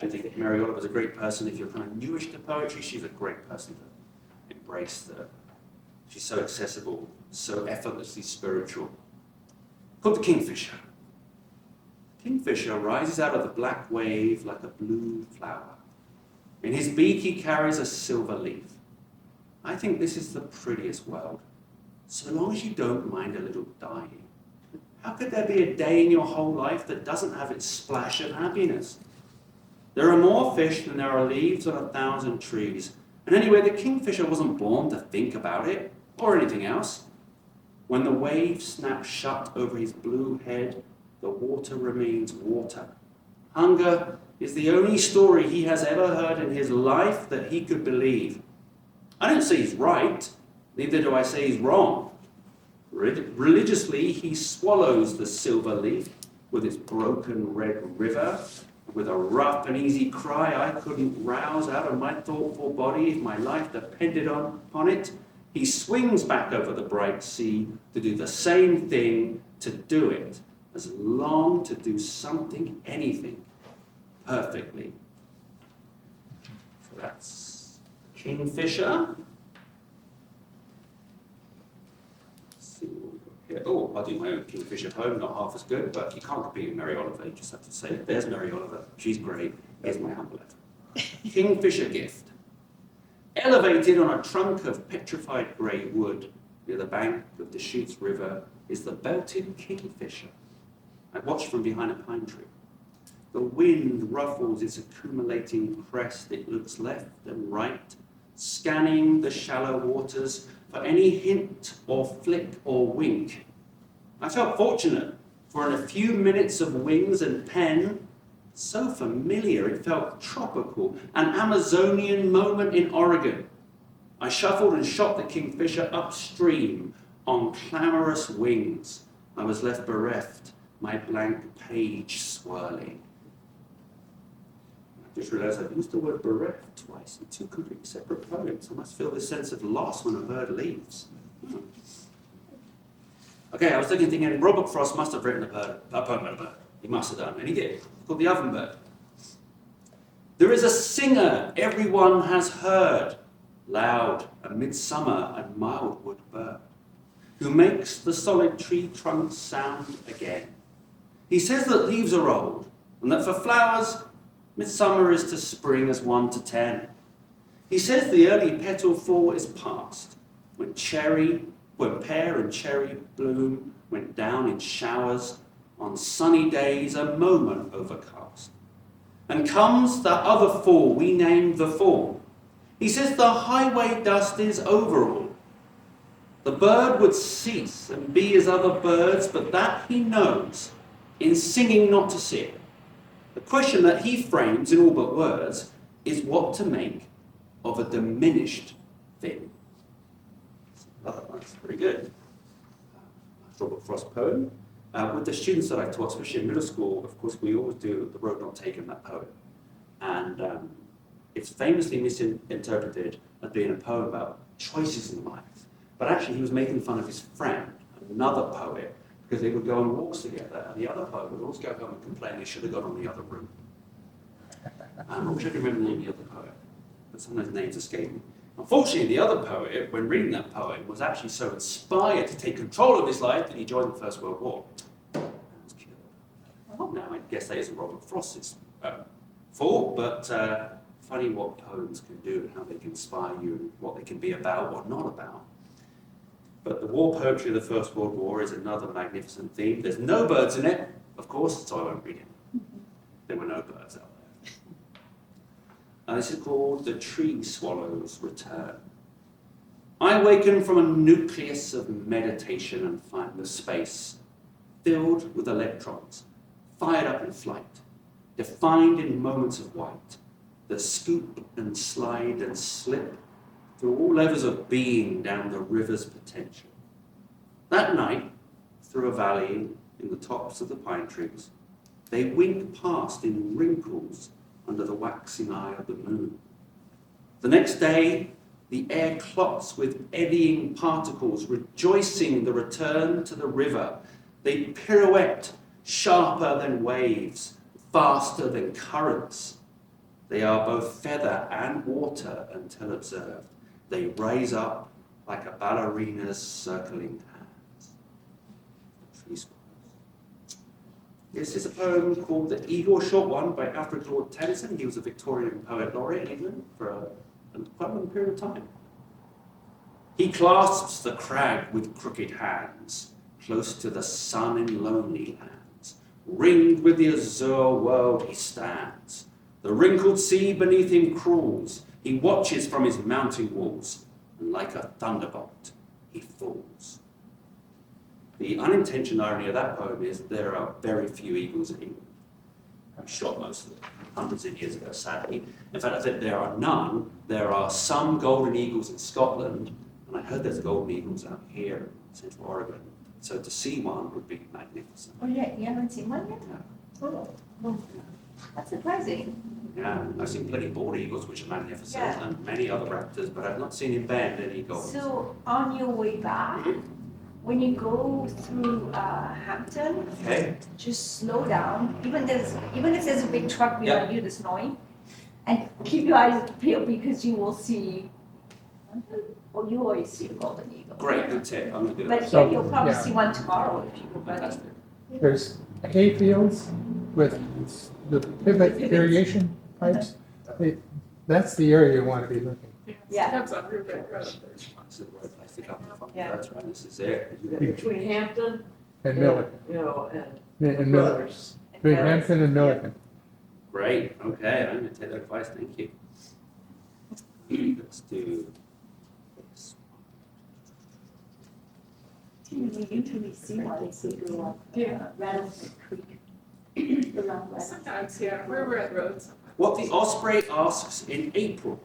I think Mary Oliver's a great person. If you're kind of newish to poetry, she's a great person to embrace. She's so accessible, so effortlessly spiritual. Called The Kingfisher. Kingfisher rises out of the black wave like a blue flower. In his beak he carries a silver leaf. I think this is the prettiest world, so long as you don't mind a little dying. How could there be a day in your whole life that doesn't have its splash of happiness? There are more fish than there are leaves on 1,000 trees. And anyway, the kingfisher wasn't born to think about it, or anything else. When the wave snaps shut over his blue head, the water remains water. Hunger is the only story he has ever heard in his life that he could believe. I don't say he's right, neither do I say he's wrong. Religiously, he swallows the silver leaf with its broken red river. With a rough and easy cry I couldn't rouse out of my thoughtful body if my life depended upon it, he swings back over the bright sea to do the same thing, to do it, as long to do something, anything, perfectly. So that's Kingfisher. Let's see what we've got Yeah, oh, I do my own Kingfisher poem, not half as good, but you can't compete with Mary Oliver, you just have to say, there's Mary Oliver, she's great, here's my humble letter. Kingfisher gift. Elevated on a trunk of petrified grey wood near the bank of Deschutes River is the belted kingfisher. I watch from behind a pine tree. The wind ruffles its accumulating crest. It looks left and right, scanning the shallow waters for any hint or flick or wink. I felt fortunate, for in a few minutes of wings and pen, so familiar it felt tropical, an Amazonian moment in Oregon. I shuffled and shot the kingfisher upstream on clamorous wings. I was left bereft, my blank page swirling. I just realized I've used the word bereft twice in two completely separate poems. I must feel this sense of loss when a bird leaves. Okay, I was thinking Robert Frost must have written a poem about a bird. He must have done, and he did. It's called The Ovenbird. There is a singer everyone has heard, loud, a midsummer and mildwood bird, who makes the solid tree trunks sound again. He says that leaves are old, and that for flowers, midsummer is to spring as 1 to 10. He says the early petal fall is past, when pear and cherry bloom went down in showers, on sunny days a moment overcast. And comes the other fall we name the fall. He says the highway dust is over all. The bird would cease and be as other birds, but that he knows, in singing not to sing. The question that he frames in all but words is what to make of a diminished thing. Oh, that's pretty good. Robert Frost poem. With the students that I taught, especially in middle school, of course, we always do The Road Not Taken, that poem. And it's famously misinterpreted as being a poem about choices in life. But actually, he was making fun of his friend, another poet, because they would go on walks together, and the other poet would always go home and complain they should have gone on the other route. I wish I could remember the name of the other poet, but sometimes names escape me. Unfortunately, the other poet, when reading that poem, was actually so inspired to take control of his life that he joined the First World War. And was killed. Now, I guess that isn't Robert Frost's fault, but funny what poems can do and how they can inspire you and what they can be about or not about. But the war poetry of the First World War is another magnificent theme. There's no birds in it, of course, so I won't read it. There were no birds out there. This is called The Tree Swallow's Return. I awaken from a nucleus of meditation and find the space filled with electrons, fired up in flight, defined in moments of white, that scoop and slide and slip through all levels of being down the river's potential. That night, through a valley in the tops of the pine trees, they wink past in wrinkles under the waxing eye of the moon. The next day, the air clots with eddying particles, rejoicing the return to the river. They pirouette, sharper than waves, faster than currents. They are both feather and water until observed. They rise up like a ballerina's circling hands. Tree swallows. This is a poem called The Eagle, a short one, by Alfred Lord Tennyson. He was a Victorian poet laureate in England for quite a long period of time. He clasps the crag with crooked hands, close to the sun in lonely lands. Ringed with the azure world he stands. The wrinkled sea beneath him crawls. He watches from his mountain walls, and like a thunderbolt, he falls. The unintentional irony of that poem is there are very few eagles in England. I shot most of them hundreds of years ago, sadly. In fact, I think there are none. There are some golden eagles in Scotland, and I heard there's golden eagles out here in Central Oregon. So to see one would be magnificent. Oh, yeah, you haven't seen one yet? Yeah. Oh, well, that's surprising. Yeah, I've seen plenty of bald eagles, which are magnificent, Yeah. and many other raptors, but I've not seen in band any golden. So on your way back, when you go through Hampton, Okay. just slow down. Even if there's a big truck behind Yeah. you that's annoying, and keep your eyes peeled because you will see Oh, you always see the golden eagle. Great, good tip. I'm gonna do But that. here you'll probably yeah. see one tomorrow if you go running. Fantastic. There's hay fields with the pivot irrigation pipes. That's the area you want to be looking. Yeah. That's on River Road. This is the right place to come from. Yeah. That's right, this is it. Between Hampton And Milliken. you know, and And Milliken. Brothers. Between Hampton and Milliken. Great, okay, I'm gonna take that advice, thank you. Let's do this. We usually see one, they see go up Yeah. Rattlesnake Creek. The long Rattlesnake. Sometimes, yeah, we're at roads. What the osprey asks in April.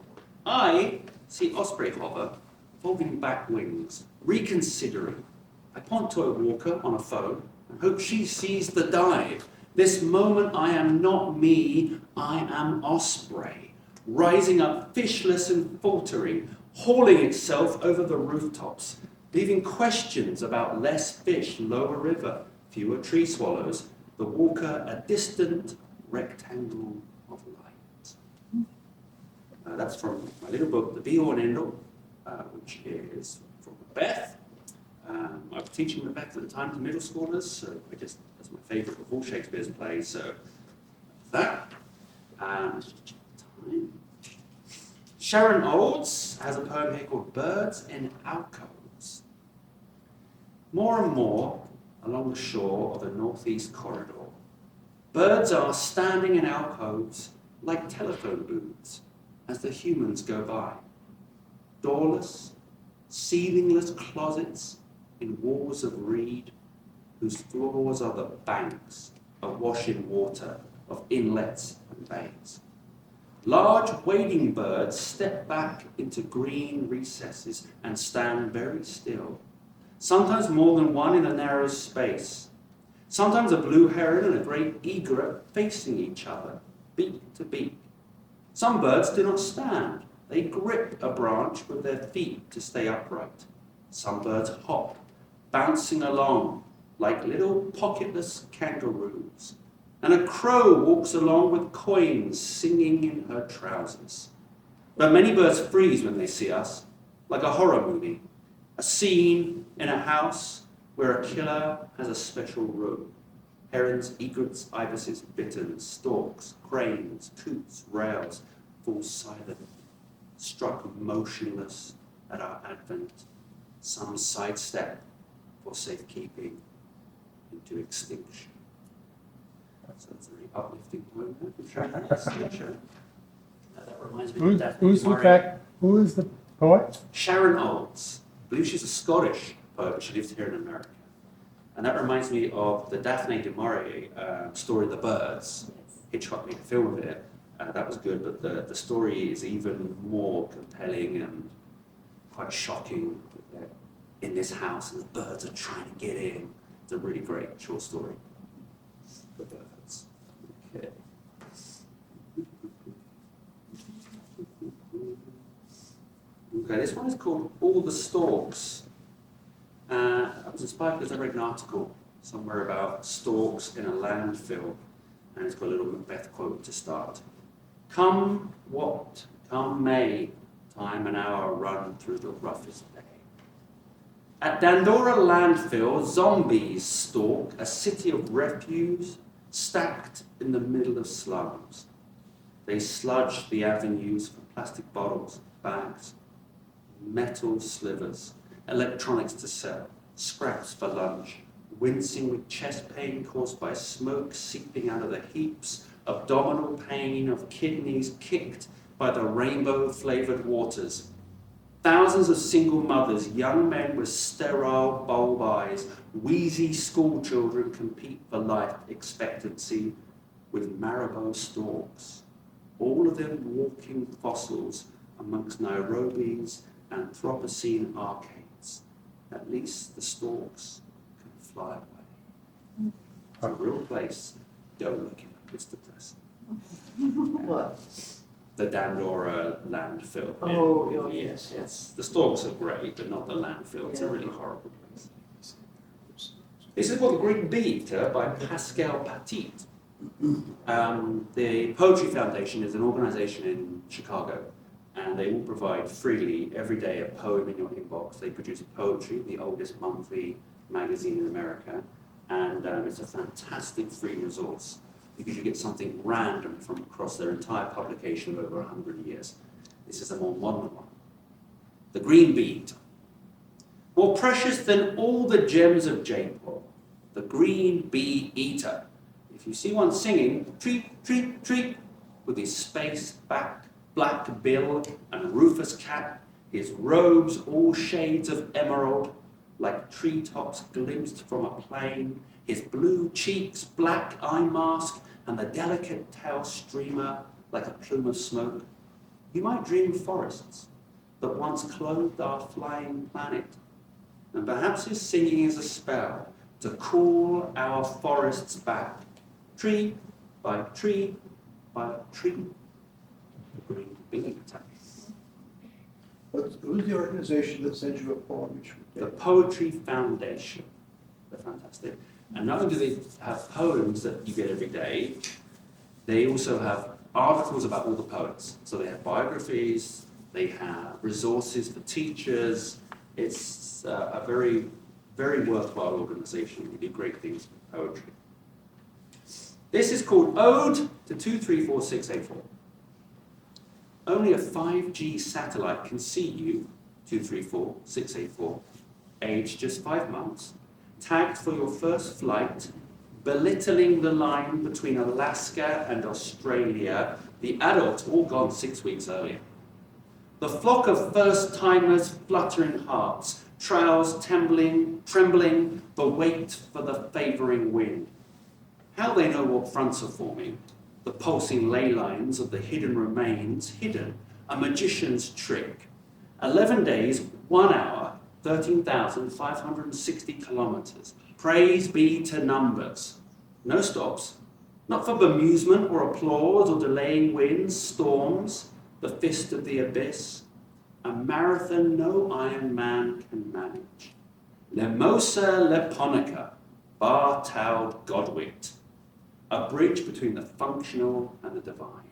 I see osprey hover, folding back wings, reconsidering. I point to a walker on a phone and hope she sees the dive. This moment I am not me, I am osprey, rising up fishless and faltering, hauling itself over the rooftops, leaving questions about less fish lower river, fewer tree swallows, the walker a distant rectangle of light. That's from my little book, The Be All and End All, which is from Macbeth. I was teaching Macbeth at the time to middle schoolers, so that's my favourite of all Shakespeare's plays, so that. Time. Sharon Olds has a poem here called Birds in Alcoves. More and more along the shore of the northeast corridor, birds are standing in alcoves like telephone booths as the humans go by. Doorless, ceilingless closets in walls of reed whose floors are the banks awash in water of inlets and bays. Large wading birds step back into green recesses and stand very still, sometimes more than one in a narrow space. Sometimes a blue heron and a great egret facing each other, beak to beak. Some birds do not stand. They grip a branch with their feet to stay upright. Some birds hop, bouncing along like little pocketless kangaroos. And a crow walks along with coins singing in her trousers. But many birds freeze when they see us, like a horror movie, a scene in a house where a killer has a special room. Herons, egrets, ibises, bitterns, storks, cranes, coots, rails fall silent, struck motionless at our advent. Some sidestep for safekeeping into extinction. So that's a very uplifting poem there from Sharon. That reminds me of Daphne Who's du Maurier. that? Who is the poet? Sharon Olds. I believe she's a Scottish poet, but she lives here in America. And that reminds me of the Daphne du Maurier story, The Birds. Hitchcock made a film of it. That was good, but the story is even more compelling and quite shocking. In this house, and the birds are trying to get in. It's a really great short story. The birds. Okay. Okay, this one is called All the Storks. I was inspired because I read an article somewhere about storks in a landfill, and it's got a little Macbeth quote to start. Come what, come may, time and hour run through the roughest day. At Dandora landfill, zombies stalk a city of refuse stacked in the middle of slums. They sludge the avenues for plastic bottles, bags, metal slivers, electronics to sell, scraps for lunch, wincing with chest pain caused by smoke seeping out of the heaps, abdominal pain of kidneys kicked by the rainbow-flavoured waters. Thousands of single mothers, young men with sterile bulb eyes, wheezy school children compete for life expectancy with Marabou storks. All of them walking fossils amongst Nairobi's Anthropocene arcades. At least the storks can fly away. It's a real place. Don't look it up. It's depressing. What? The Dandora landfill. Oh, yes, Yes. The storks are great, but not the landfill. It's a really horrible place. This is called The Green Beat by Pascal Petit. The Poetry Foundation is an organization in Chicago, and they will provide freely every day a poem in your inbox. They produce poetry, the oldest monthly magazine in America, and it's a fantastic free resource because you get something random from across their entire publication of over 100 years. This is a more modern one. The green bead. More precious than all the gems of jade, the green bee eater. If you see one singing, treat, treat, treat, with his space-backed black bill and rufous cap, his robes all shades of emerald, like treetops glimpsed from a plain, his blue cheeks, black eye mask, and the delicate tail streamer like a plume of smoke, you might dream forests that once clothed our flying planet. And perhaps his singing is a spell to call our forests back, tree by tree by tree. Green bee attack. Who's the organization that sends you a poem each week? The Poetry Foundation. They're fantastic. And not only do they have poems that you get every day, they also have articles about all the poets. So they have biographies, they have resources for teachers. It's a very, very worthwhile organization. They do great things with poetry. This is called Ode to 234684. Only a 5G satellite can see you, 234684, aged just 5 months, tagged for your first flight, belittling the line between Alaska and Australia, the adults all gone 6 weeks earlier. The flock of first-timers, fluttering hearts, trowels trembling, the wait for the favouring wind. How they know what fronts are forming, the pulsing ley lines of the hidden remains, hidden, a magician's trick. 11 days, 1 hour, 13,560 kilometres. Praise be to numbers. No stops, not for bemusement or applause or delaying winds, storms, the fist of the abyss. A marathon no Iron Man can manage. Lemosa Leponica, bar-towed Godwit. A bridge between the functional and the divine.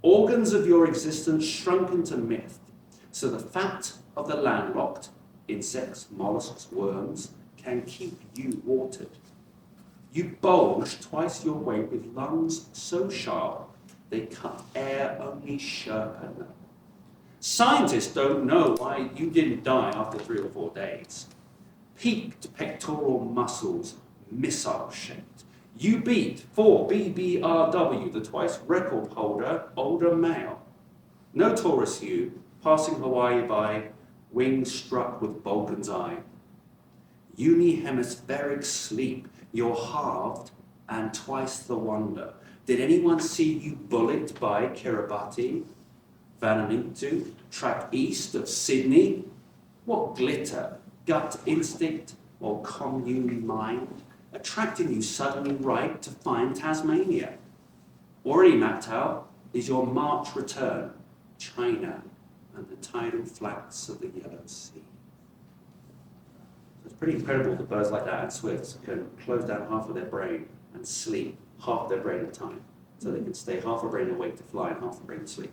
Organs of your existence shrunken to myth, so the fat of the landlocked, insects, mollusks, worms, can keep you watered. You bulge twice your weight with lungs so sharp they cut air only Sherpa know. Scientists don't know why you didn't die after 3 or 4 days. Peaked pectoral muscles, missile-shaped. You beat 4 BBRW, the twice record holder, older male. No Taurus you, passing Hawaii by, wings struck with Vulcan's eye. Unihemispheric sleep, you're halved and twice the wonder. Did anyone see you bullet by Kiribati, Vanuatu, track east of Sydney? What glitter, gut instinct, or commune mind, attracting you suddenly right to find Tasmania? Already mapped out is your March return, China, and the tidal flats of the Yellow Sea. It's pretty incredible that birds like that and swifts can close down half of their brain and sleep half their brain at a time. So they can stay half a brain awake to fly and half a brain to sleep.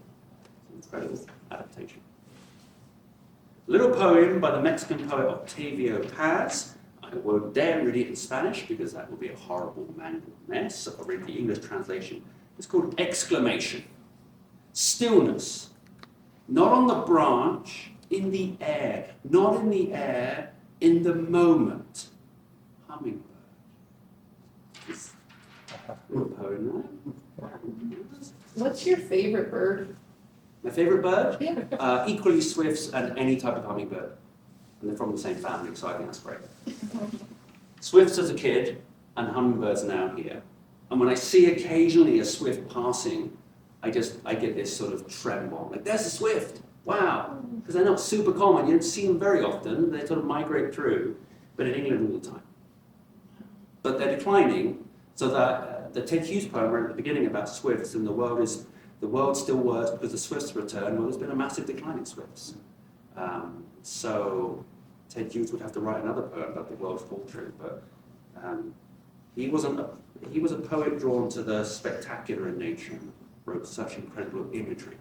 It's an incredible adaptation. Little poem by the Mexican poet Octavio Paz. I won't dare read it in Spanish because that would be a horrible mangled mess. So I'll read the English translation. It's called Exclamation. Stillness. Not on the branch, in the air. Not in the air, in the moment. Hummingbird. It's a little poem there. What's your favorite bird? My favorite bird? Yeah. Equally swifts and any type of hummingbird. And they're from the same family, so I think that's great. Swifts as a kid and hummingbirds now here. And when I see occasionally a swift passing, I get this sort of tremble. Like, there's a swift. Wow. Because they're not super common. You don't see them very often. They sort of migrate through, but in England all the time. But they're declining, so that the Ted Hughes poem at the beginning about swifts and the world's still worse because the swifts return. Well, there's been a massive decline in swifts. So Ted Hughes would have to write another poem about the world faltering, but he was a poet drawn to the spectacular in nature and wrote such incredible imagery.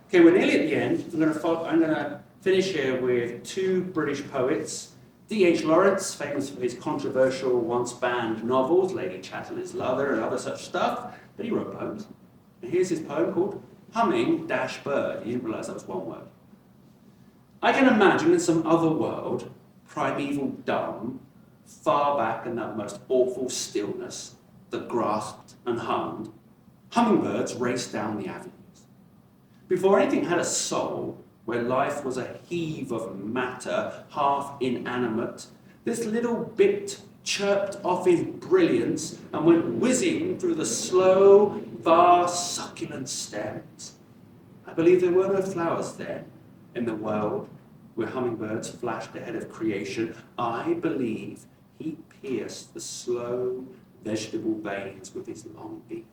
Okay, we're nearly at the end. I'm going to finish here with two British poets. D.H. Lawrence, famous for his controversial, once banned novels, Lady Chatterley's Lover and other such stuff, but he wrote poems. And here's his poem called Humming-Bird. He didn't realise that was one word. I can imagine in some other world, primeval dumb, far back in that most awful stillness that grasped and hummed, hummingbirds raced down the avenues. Before anything had a soul, where life was a heave of matter, half inanimate, this little bit chirped off in brilliance and went whizzing through the slow, vast, succulent stems. I believe there were no flowers then in the world where hummingbirds flashed ahead of creation. I believe he pierced the slow vegetable veins with his long beak.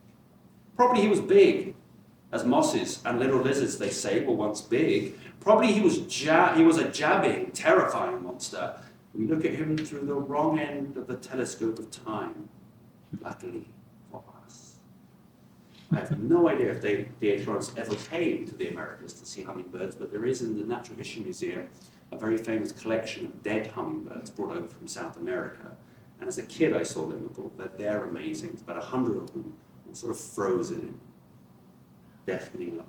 Probably he was big, as mosses and little lizards, they say, were once big. Probably he was a jabbing, terrifying monster. We look at him through the wrong end of the telescope of time, luckily for us. I have no idea if D.H. Lawrence ever came to the Americas to see hummingbirds, but there is in the Natural History Museum a very famous collection of dead hummingbirds brought over from South America. And as a kid, I saw them and thought that they're amazing. There's about 100 of them, all sort of frozen in deafening life.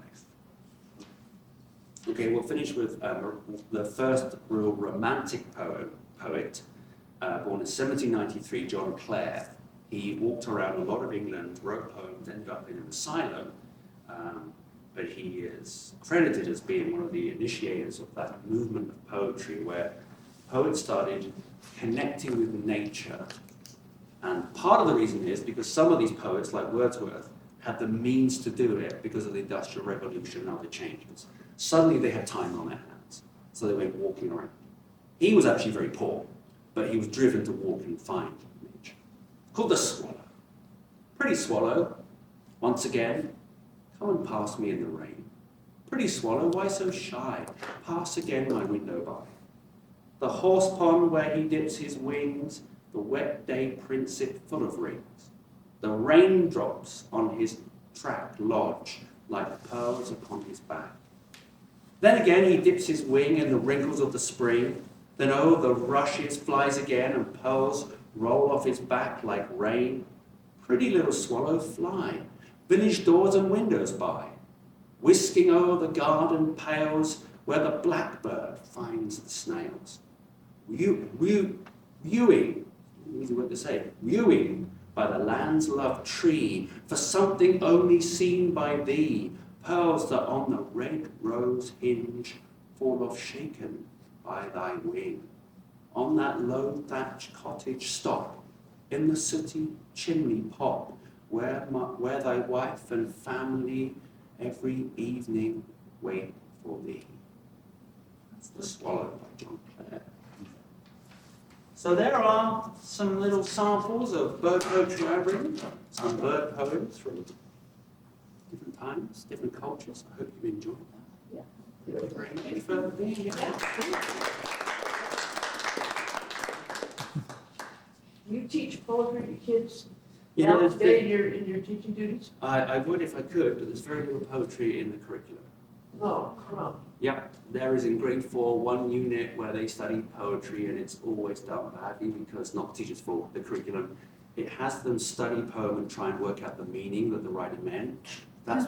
Okay, we'll finish with the first real romantic poet, born in 1793, John Clare. He walked around a lot of England, wrote poems, ended up in an asylum, but he is credited as being one of the initiators of that movement of poetry where poets started connecting with nature. And part of the reason is because some of these poets, like Wordsworth, had the means to do it because of the Industrial Revolution and other changes. Suddenly they had time on their hands, so they went walking around. He was actually very poor, but he was driven to walk and find nature. Called The Swallow. Pretty swallow, once again, come and pass me in the rain. Pretty swallow, why so shy? Pass again my window by. The horse pond where he dips his wings, the wet day prints it full of rings. The raindrops on his track lodge like pearls upon his back. Then again he dips his wing in the wrinkles of the spring. Then oh, the rushes flies again and pearls roll off his back like rain. Pretty little swallow fly, village doors and windows by, whisking o'er the garden pales where the blackbird finds the snails. Viewing, easy word to say, viewing by the land's loved tree, for something only seen by thee, pearls that on the red rose hinge fall off shaken by thy wing. On that low thatched cottage stop, in the sooty chimney pop, where thy wife and family every evening wait for thee. That's The Swallow by John Clare. So there are some little samples of bird poetry I've written, some bird poems from different times, different cultures. I hope you enjoyed that. Yeah. Any further things? You teach poetry to kids You know, now there's today in your teaching duties? I would if I could, but there's very little poetry in the curriculum. Oh, crumb. Yep, there is in grade 4 one unit where they study poetry, and it's always done badly because not the teacher's fault, the curriculum. It has them study poem and try and work out the meaning that the writer meant. That's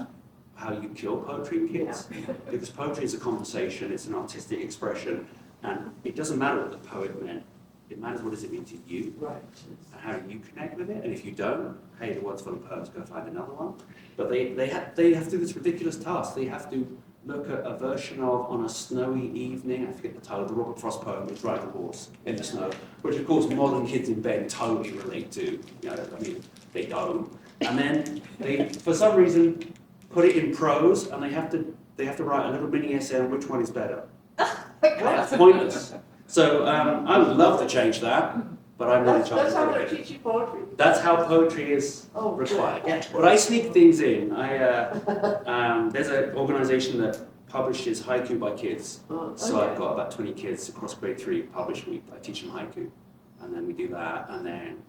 how you kill poetry in kids. Because poetry is a conversation, it's an artistic expression, and it doesn't matter what the poet meant. It matters what does it mean to you, Right. and how do you connect with it. And if you don't, hey, the world's full of poems, go find another one. But they have to do this ridiculous task. They have to look at a version of On a Snowy Evening, I forget the title, the Robert Frost poem, which rides a horse in the snow, which of course modern kids in bed totally relate to. You know, I mean, they don't. And then they, for some reason, put it in prose, and they have to write a little mini essay on which one is better. That's pointless. So I would love to change that, but I'm not in charge That's how of they're it. teaching poetry? That's how poetry is Oh, required. good. But I sneak things in. There's an organisation that publishes haiku by kids. So Okay. I've got about 20 kids across grade 3 published week. I teach them haiku. And then we do that. And then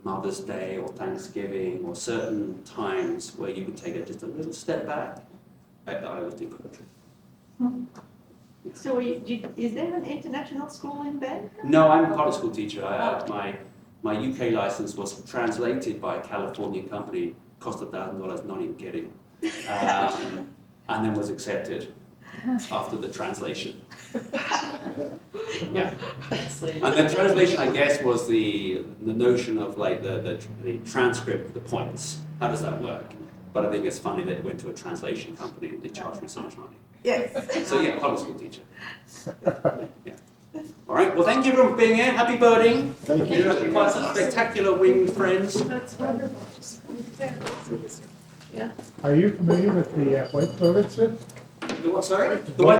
Mother's Day or Thanksgiving or certain times where you would take just a little step back I was doing poetry. So is there an international school in Bend? No, I'm a public school teacher. My UK license was translated by a Californian company, cost $1,000, not even kidding, and then was accepted after the translation. Yeah. And the translation, I guess, was the notion of like the transcript of the points. How does that work? But I think it's funny that it went to a translation company and they charged me so much money. Yes. So yeah, public school teacher. Yeah. All right. Well, thank you everyone for being here. Happy birding. Thank you. You're quite some spectacular winged friends. That's wonderful. Are you familiar with the white throated swift? The what? Sorry. The white